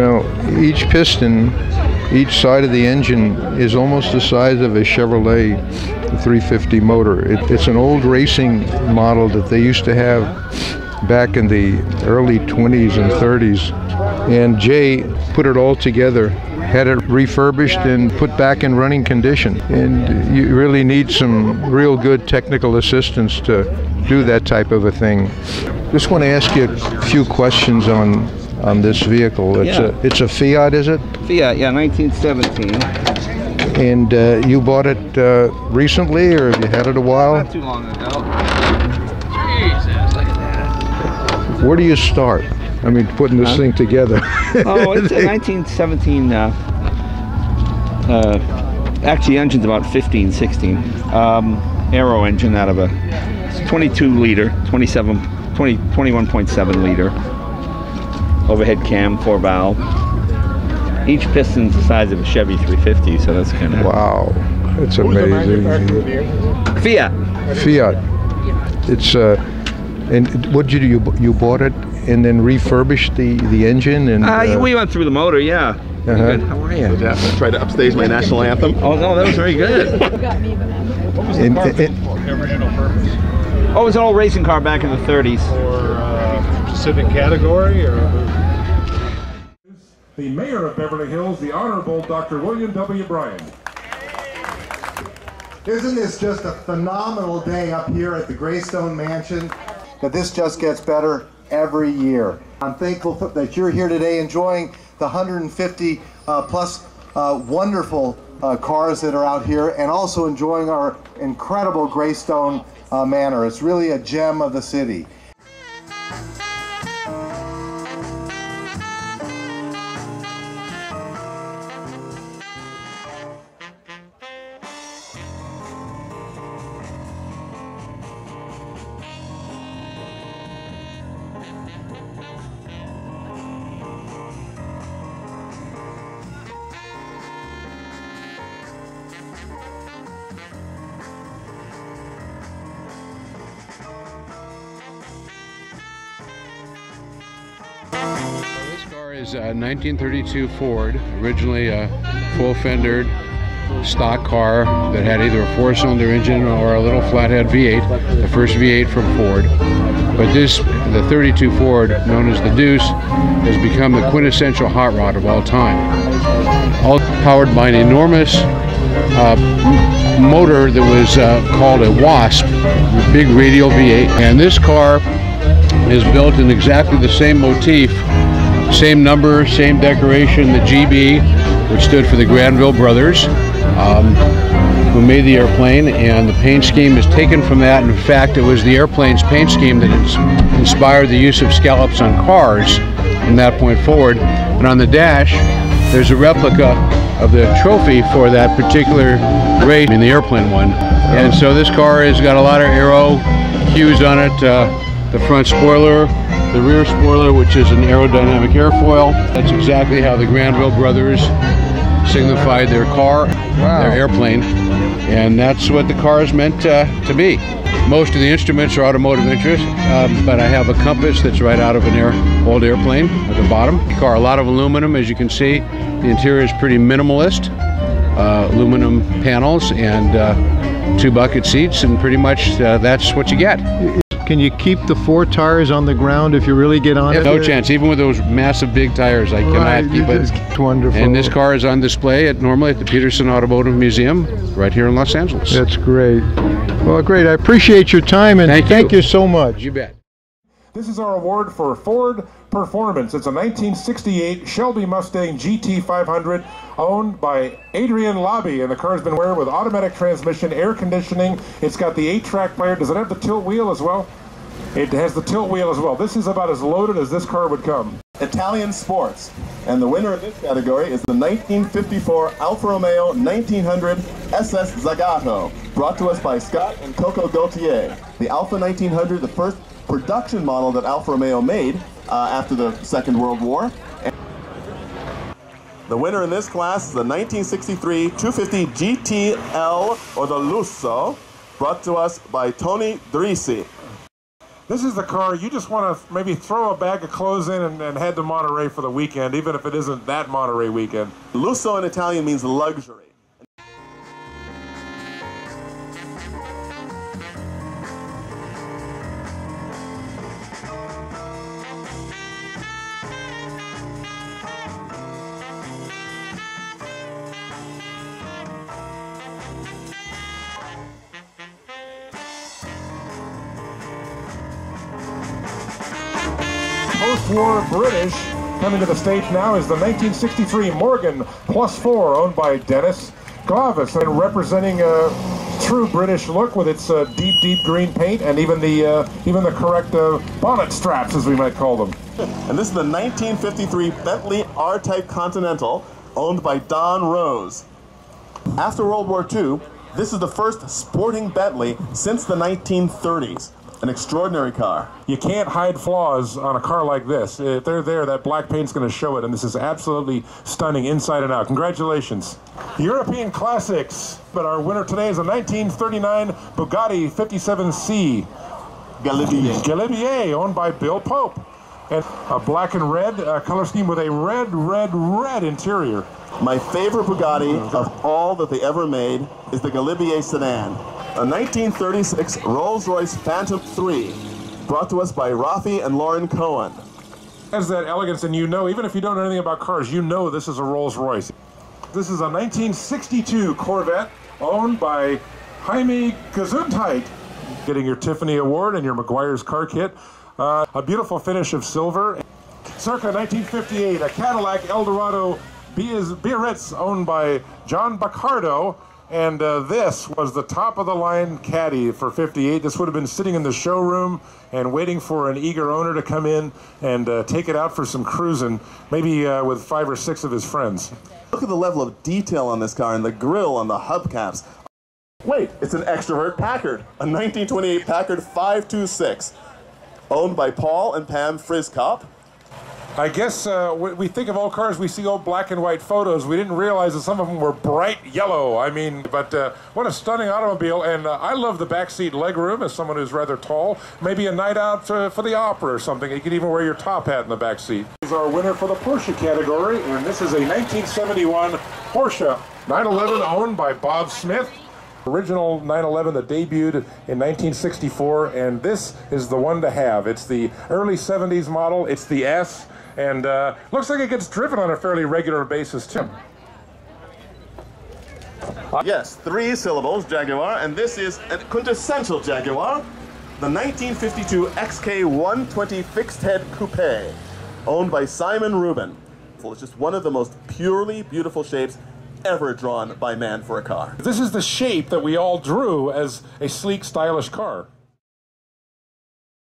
Well, each piston, each side of the engine is almost the size of a Chevrolet 350 motor. It's an old racing model that they used to have back in the early 20s and 30s. And Jay put it all together, had it refurbished and put back in running condition. And you really need some real good technical assistance to do that type of a thing. Just want to ask you a few questions on this vehicle. It's a Fiat, is it? Fiat, yeah, 1917. And you bought it recently, or have you had it a while? Not too long ago. Jesus, look at that. Where do you start? I mean, putting this thing together. Oh, it's a 1917. Actually, the engine's about 15, 16. Aero engine out of a 22 liter, 21.7 liter. Overhead cam, 4 valve. Each piston's the size of a Chevy 350, so that's kind of... Wow, that's amazing. Fiat. Fiat. It's and what did you do? You bought it and then refurbished the engine and. We went through the motor, yeah. Good. How are you? Yeah, I tried to upstage my national anthem. Oh no, that was very good. What was the car for? Original purpose? Oh, it was an old racing car back in the 30s. Or specific category, or? The mayor of Beverly Hills, the Honorable Dr. William W. Bryan. Isn't this just a phenomenal day up here at the Greystone Mansion? That this just gets better every year. I'm thankful that you're here today enjoying the 150 plus wonderful cars that are out here, and also enjoying our incredible Greystone Manor. It's really a gem of the city. This car is a 1932 Ford, originally a full-fendered stock car that had either a 4-cylinder engine or a little flathead V8, the first V8 from Ford. But the 32 Ford, known as the Deuce, has become the quintessential hot rod of all time. All powered by an enormous motor that was called a Wasp, a big radial V8. And this car is built in exactly the same motif, same number, same decoration, the GB, which stood for the Granville Brothers, who made the airplane, and the paint scheme is taken from that. In fact, it was the airplane's paint scheme that inspired the use of scallops on cars from that point forward. And on the dash, there's a replica of the trophy for that particular race, the airplane one. And so this car has got a lot of aero cues on it. The front spoiler, the rear spoiler, which is an aerodynamic airfoil. That's exactly how the Granville Brothers signified their car, their airplane, and that's what the car is meant to be. Most of the instruments are automotive interest, but I have a compass that's right out of an old airplane at the bottom. The car, a lot of aluminum, as you can see. The interior is pretty minimalist, aluminum panels and 2 bucket seats, and pretty much that's what you get. Can you keep the 4 tires on the ground if you really get on it? No chance. Even with those massive big tires, I cannot keep it. It's wonderful. And this car is on display normally at the Peterson Automotive Museum right here in Los Angeles. That's great. Well, great. I appreciate your time, and thank you so much. You bet. This is our award for Ford Performance. It's a 1968 Shelby Mustang GT 500 owned by Adrian Lobby, and the car's been wearing with automatic transmission, air conditioning. It's got the 8-track player. Does it have the tilt wheel as well? It has the tilt wheel as well. This is about as loaded as this car would come. Italian Sports, and the winner of this category is the 1954 Alfa Romeo 1900 SS Zagato, brought to us by Scott and Coco Gautier. The Alfa 1900, the first production model that Alfa Romeo made after the Second World War. The winner in this class is the 1963 250 GTL, or the Lusso, brought to us by Tony Drisi. This is the car you just want to maybe throw a bag of clothes in and head to Monterey for the weekend, even if it isn't that Monterey weekend. Lusso in Italian means luxury. Post-war British coming to the States now is the 1963 Morgan +4, owned by Dennis Glavis, and representing a true British look with its deep green paint and even the correct bonnet straps, as we might call them. And this is the 1953 Bentley R-Type Continental, owned by Don Rose. After World War II, this is the first sporting Bentley since the 1930s. An extraordinary car. You can't hide flaws on a car like this. If they're there, that black paint's going to show it, and this is absolutely stunning inside and out. Congratulations. European classics, but our winner today is a 1939 Bugatti 57C. Galibier, owned by Bill Pope. And a black and red color scheme with a red interior. My favorite Bugatti of all that they ever made is the Galibier sedan. A 1936 Rolls-Royce Phantom 3, brought to us by Rafi and Lauren Cohen. As that Elegance, and you know, even if you don't know anything about cars, you know this is a Rolls-Royce. This is a 1962 Corvette, owned by Jaime Gesundheit. Getting your Tiffany Award and your McGuire's car kit. A beautiful finish of silver. Circa 1958, a Cadillac Eldorado Biarritz, owned by John Baccardo. And this was the top-of-the-line Caddy for 58. This would have been sitting in the showroom and waiting for an eager owner to come in and take it out for some cruising, maybe with 5 or 6 of his friends. Look at the level of detail on this car and the grille on the hubcaps. Wait, it's an Extrovert Packard, a 1928 Packard 526, owned by Paul and Pam Friskop. I guess we think of old cars, we see old black and white photos. We didn't realize that some of them were bright yellow. I mean, but what a stunning automobile. And I love the backseat legroom as someone who's rather tall. Maybe a night out for the opera or something. You could even wear your top hat in the backseat. This is our winner for the Porsche category, and this is a 1971 Porsche 911 owned by Bob Smith. Original 911 that debuted in 1964, and this is the one to have. It's the early 70s model. It's the S. And looks like it gets driven on a fairly regular basis, too. Yes, 3 syllables, Jaguar, and this is a quintessential Jaguar, the 1952 XK120 Fixed Head Coupe, owned by Simon Rubin. It's just one of the most purely beautiful shapes ever drawn by man for a car. This is the shape that we all drew as a sleek, stylish car.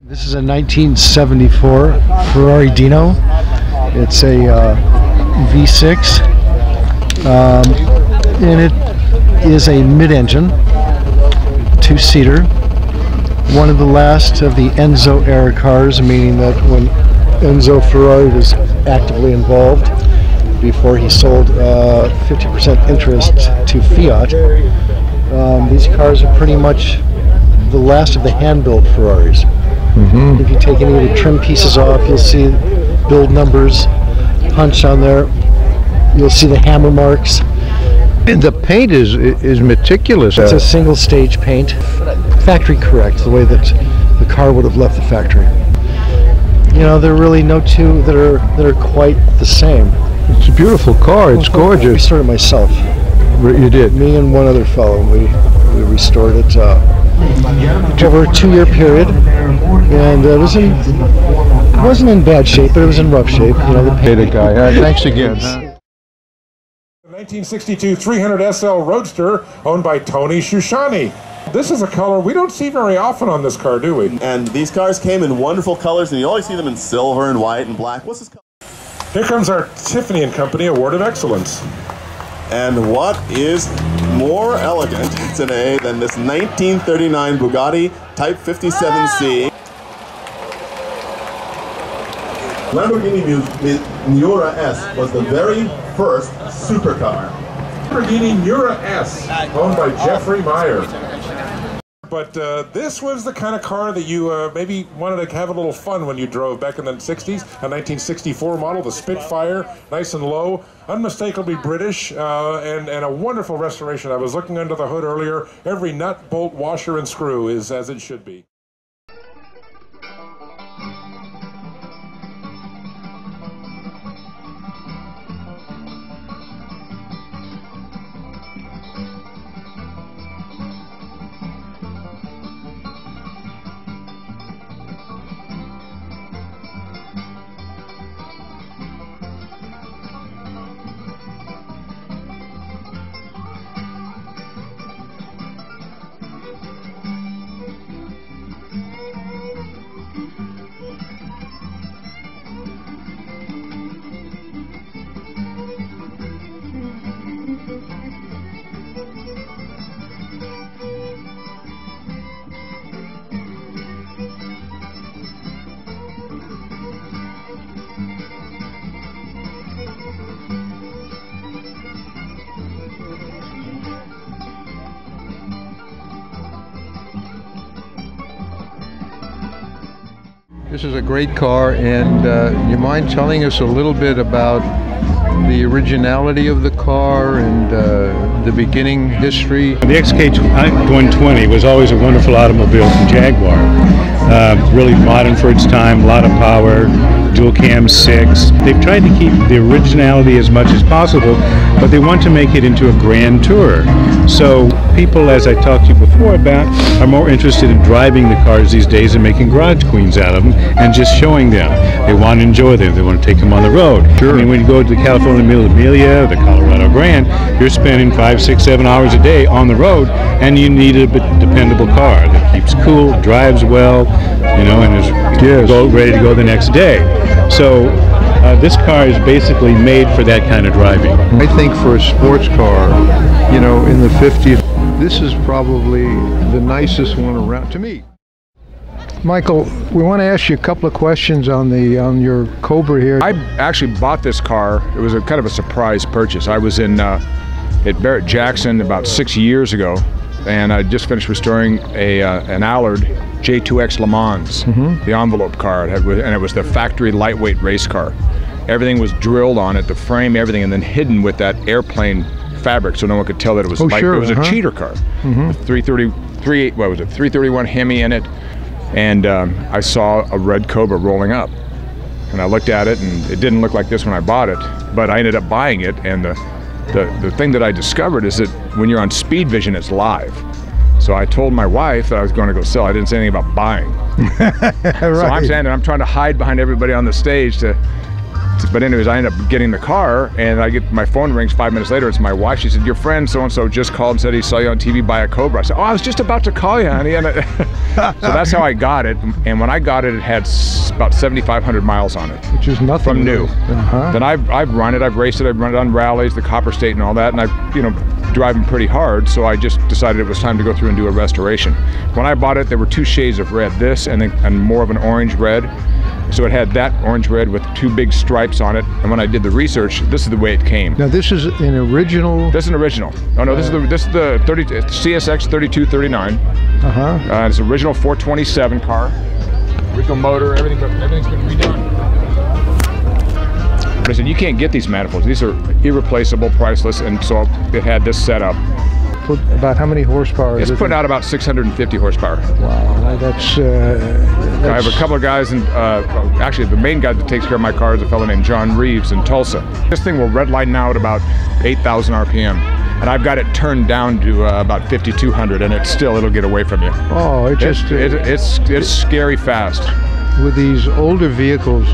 This is a 1974 Ferrari Dino. It's a V6, and it is a mid-engine, 2-seater. One of the last of the Enzo era cars, meaning that when Enzo Ferrari was actively involved, before he sold 50% interest to Fiat, these cars are pretty much the last of the hand-built Ferraris. If you take any of the trim pieces off, you'll see build numbers punched on there. You'll see the hammer marks. And the paint is meticulous. It's a single stage paint, factory correct, the way that the car would have left the factory. You know, there are really no two that are quite the same. It's a beautiful car. It's gorgeous. I restored it myself. You did? Me and one other fellow. We restored it over a 2-year period, and it wasn't in bad shape, but it was in rough shape. You know, the guy. All right, thanks again. 1962 300 SL Roadster, owned by Tony Shusciani. This is a color we don't see very often on this car, do we? And these cars came in wonderful colors, and you always see them in silver and white and black. What's this color? Here comes our Tiffany & Company Award of Excellence. And what is more elegant today than this 1939 Bugatti Type 57C? Lamborghini Miura S was the very first supercar. Lamborghini Miura S, owned by Jeffrey Meyer. but this was the kind of car that you maybe wanted to have a little fun when you drove back in the 60s. A 1964 model, the Spitfire, nice and low, unmistakably British, and a wonderful restoration. I was looking under the hood earlier. Every nut, bolt, washer, and screw is as it should be. This is a great car, and you mind telling us a little bit about the originality of the car and the beginning history? The XK120 was always a wonderful automobile from Jaguar. Really modern for its time, a lot of power, dual cam 6. They've tried to keep the originality as much as possible, but they want to make it into a grand tour. So people, as I talked to you before about, are more interested in driving the cars these days and making garage queens out of them and just showing them. They want to enjoy them. They want to take them on the road. Sure. I mean, when you go to the California Mille Amelia, the Colorado Grand, you're spending 5, 6, 7 hours a day on the road, and you need a dependable car that keeps cool, drives well, you know, and is ready to go the next day. So this car is basically made for that kind of driving. I think for a sports car, you know, in the 50s, this is probably the nicest one around to me. Michael, we want to ask you a couple of questions on your Cobra here. I actually bought this car. It was a kind of a surprise purchase. I was in at Barrett-Jackson about 6 years ago, and I just finished restoring an Allard J2X Le Mans, the envelope car, and it was the factory lightweight race car. Everything was drilled on it, the frame, everything, and then hidden with that airplane fabric, so no one could tell that it was light. Sure, it was a cheater car. 331 Hemi in it, and I saw a red Cobra rolling up, and I looked at it, and it didn't look like this when I bought it, but I ended up buying it, and the thing that I discovered is that when you're on speed vision, it's live. So I told my wife that I was going to go sell. I didn't say anything about buying. Right. So I'm standing there, I'm trying to hide behind everybody on the stage but anyways, I ended up getting the car, and my phone rings 5 minutes later. It's my wife. She said, "Your friend so-and-so just called and said he saw you on TV buy a Cobra." I said, "Oh, I was just about to call you, honey." And so that's how I got it. And when I got it, it had about 7,500 miles on it. Which is nothing. From new. Then I've run it, I've raced it, I've run it on rallies, the Copper State and all that, and I, you know, driving pretty hard, so I just decided it was time to go through and do a restoration. When I bought it, there were 2 shades of red, this and more of an orange red. So it had that orange red with 2 big stripes on it, and when I did the research, this is the way it came. Now this is an original? This is an original. Oh no, this is the CSX 3239. It's an original 427 car, original motor, everything's been redone. But I said, you can't get these manifolds. These are irreplaceable, priceless, and so it had this set up. About how many horsepower? It's putting out about 650 horsepower. Wow, that's I have a couple of guys, and actually the main guy that takes care of my car is a fellow named John Reeves in Tulsa. This thing will redline now at about 8,000 RPM, and I've got it turned down to about 5,200, and it'll get away from you. Oh, it's scary fast. With these older vehicles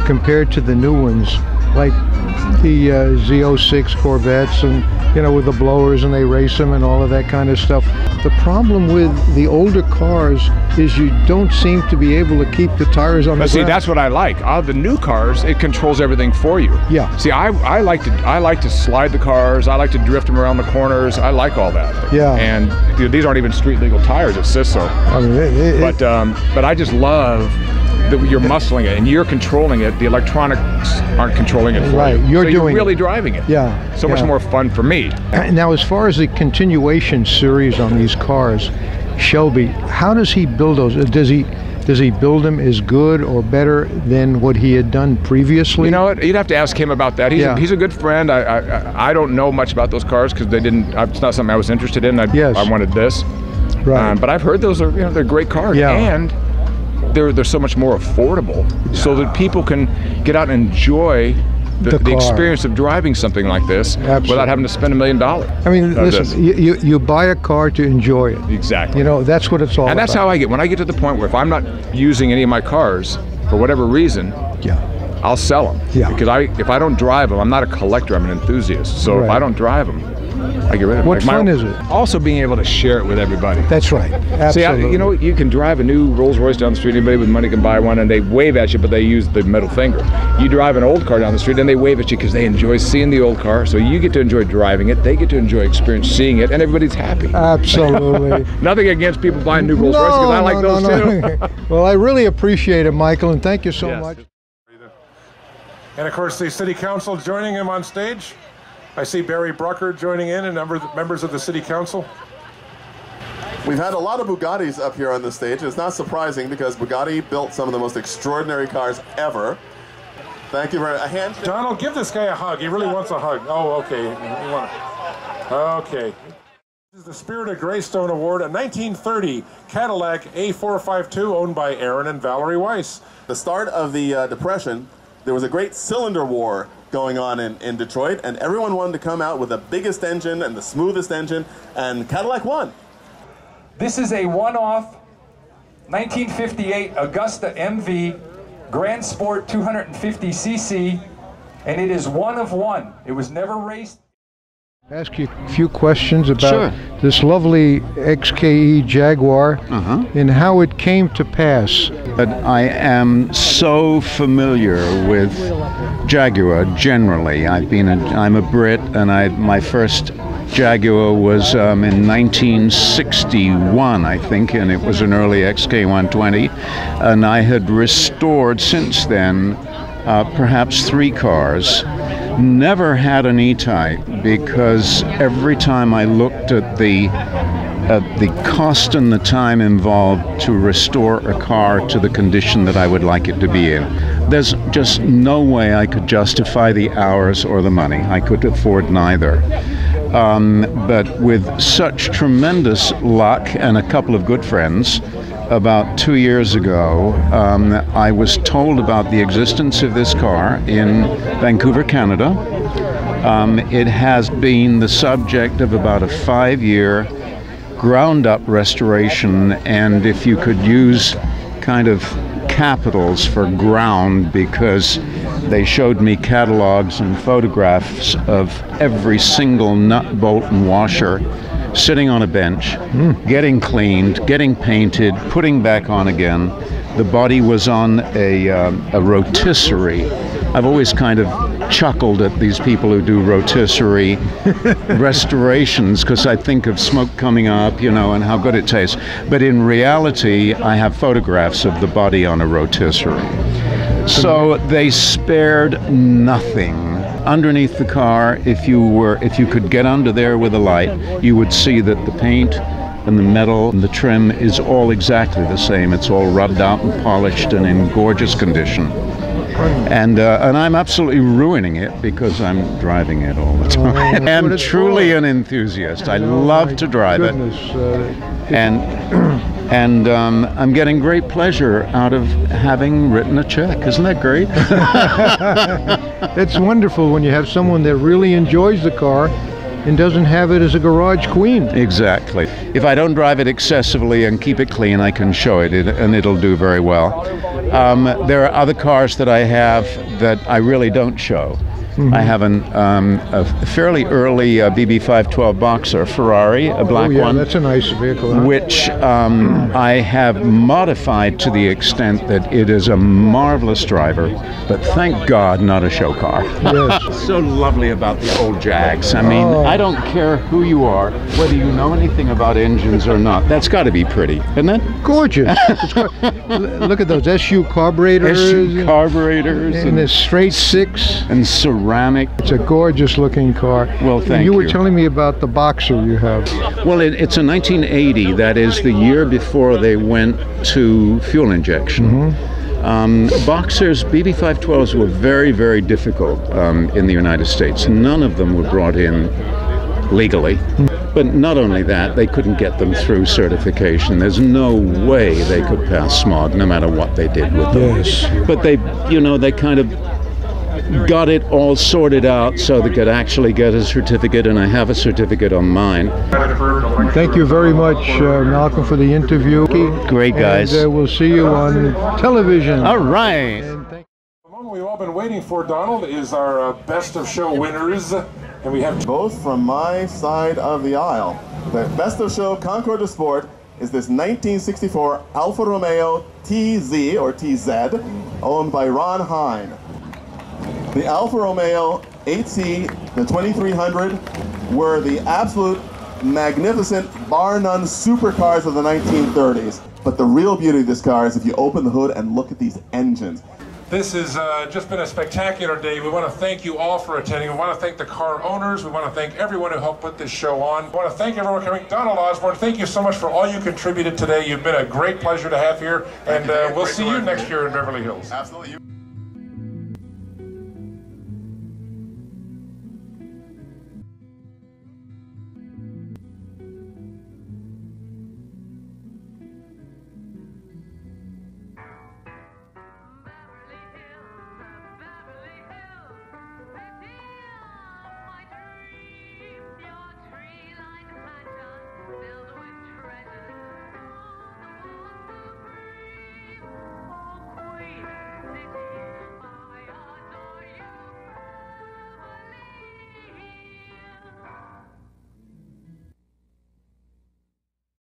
compared to the new ones, like the Z06 Corvettes, and you know, with the blowers, and they race them and all of that kind of stuff. The problem with the older cars is you don't seem to be able to keep the tires on the ground. See, that's what I like. The new cars, it controls everything for you. Yeah. See, I like to slide the cars. I like to drift them around the corners. I like all that. Yeah. And you know, these aren't even street legal tires. It says so. I mean, but I just love that you're muscling it and you're controlling it. The electronics aren't controlling it for you. Right, you're really driving it. Yeah. So much more fun for me. Now, as far as the continuation series on these cars, Shelby. How does he build those? Does he build them as good or better than what he had done previously? You know what? You'd have to ask him about that. He's a good friend. I don't know much about those cars because they didn't. It's not something I was interested in. I wanted this. Right. But I've heard those are they're great cars, and they're so much more affordable, so that people can get out and enjoy the experience of driving something like this without having to spend $1 million. I mean, listen, you buy a car to enjoy it. Exactly. You know, that's what it's all about. And that's how I get. When I get to the point where if I'm not using any of my cars for whatever reason, I'll sell them. Because if I don't drive them, I'm not a collector, I'm an enthusiast. So if I don't drive them, I get rid of it. What fun is it? Also being able to share it with everybody. That's right. Absolutely. See, you know, you can drive a new Rolls Royce down the street, anybody with money can buy one, and they wave at you, but they use the middle finger. You drive an old car down the street, and they wave at you because they enjoy seeing the old car, so you get to enjoy driving it, they get to enjoy seeing it, and everybody's happy. Absolutely. Nothing against people buying new Rolls Royces, because I like those too. Well, I really appreciate it, Michael, and thank you so much. And of course, the City Council joining him on stage. I see Barry Brucker joining in and members of the City Council. We've had a lot of Bugattis up here on the stage. It's not surprising because Bugatti built some of the most extraordinary cars ever. Thank you very much. A hand. Donald, give this guy a hug. He really wants a hug. Oh, okay. Okay. This is the Spirit of Greystone Award, a 1930 Cadillac A452 owned by Aaron and Valerie Weiss. The start of the Depression, there was a great cylinder war going on in Detroit, and everyone wanted to come out with the biggest engine and the smoothest engine, and Cadillac won. This is a one-off 1958 Augusta MV Grand Sport 250cc, and it is one of one. It was never raced. Ask you a few questions about this lovely XKE Jaguar and how it came to pass. But I am so familiar with Jaguar generally. I'm a Brit, and my first Jaguar was in 1961, I think, and it was an early XK120, and I had restored since then perhaps 3 cars. Never had an E-Type because every time I looked at the cost and the time involved to restore a car to the condition that I would like it to be in, there's just no way I could justify the hours or the money. I could afford neither. But with such tremendous luck and a couple of good friends, about 2 years ago, I was told about the existence of this car in Vancouver, Canada. It has been the subject of about a 5-year ground-up restoration, and if you could use kind of capitals for ground, because they showed me catalogs and photographs of every single nut, bolt, and washer sitting on a bench, getting cleaned, getting painted, putting back on again. The body was on a rotisserie. I've always kind of chuckled at these people who do rotisserie restorations because I think of smoke coming up, you know, and how good it tastes. But in reality, I have photographs of the body on a rotisserie. So they spared nothing. Underneath the car, if you could get under there with a light, you would see that the paint and the metal and the trim is all exactly the same. It's all rubbed out and polished and in gorgeous condition. And I'm absolutely ruining it because I'm driving it all the time. I'm truly an enthusiast. I love to drive it. And I'm getting great pleasure out of having written a check. Isn't that great? It's wonderful when you have someone that really enjoys the car and doesn't have it as a garage queen. Exactly. If I don't drive it excessively and keep it clean, I can show it, and it'll do very well. There are other cars that I have that I really don't show. I have a fairly early BB512 Boxer Ferrari, a black one. That's a nice vehicle. Which I have modified to the extent that it is a marvelous driver, but thank God not a show car. Yes. So lovely about the old Jags. I mean, I don't care who you are, whether you know anything about engines or not. That's got to be pretty, isn't it? Gorgeous. Look at those SU carburetors. SU carburetors. And the straight 6. And ceramic. It's a gorgeous looking car. Well, thank you. You were telling me about the Boxer you have. Well, it's a 1980. That is the year before they went to fuel injection. Boxers, BB512s were very, very difficult in the United States. None of them were brought in legally. But not only that, they couldn't get them through certification. There's no way they could pass smog, no matter what they did with them. Yes. But they, you know, they kind of got it all sorted out so they could actually get a certificate, and I have a certificate on mine. Thank you very much, Malcolm, for the interview. Great, guys. And we'll see you on television. All right. The moment we've all been waiting for, Donald, is our best of show winners. And we have both from my side of the aisle. The best of show Concours de Sport is this 1964 Alfa Romeo TZ, or TZ, owned by Ron Hine. The Alfa Romeo 8C, the 2300, were the absolute magnificent, bar none supercars of the 1930s. But the real beauty of this car is if you open the hood and look at these engines. This has just been a spectacular day. We want to thank you all for attending. We want to thank the car owners. We want to thank everyone who helped put this show on. We want to thank everyone coming. Donald Osborne, thank you so much for all you contributed today. You've been a great pleasure to have here, and we'll see you next year in Beverly Hills. Absolutely.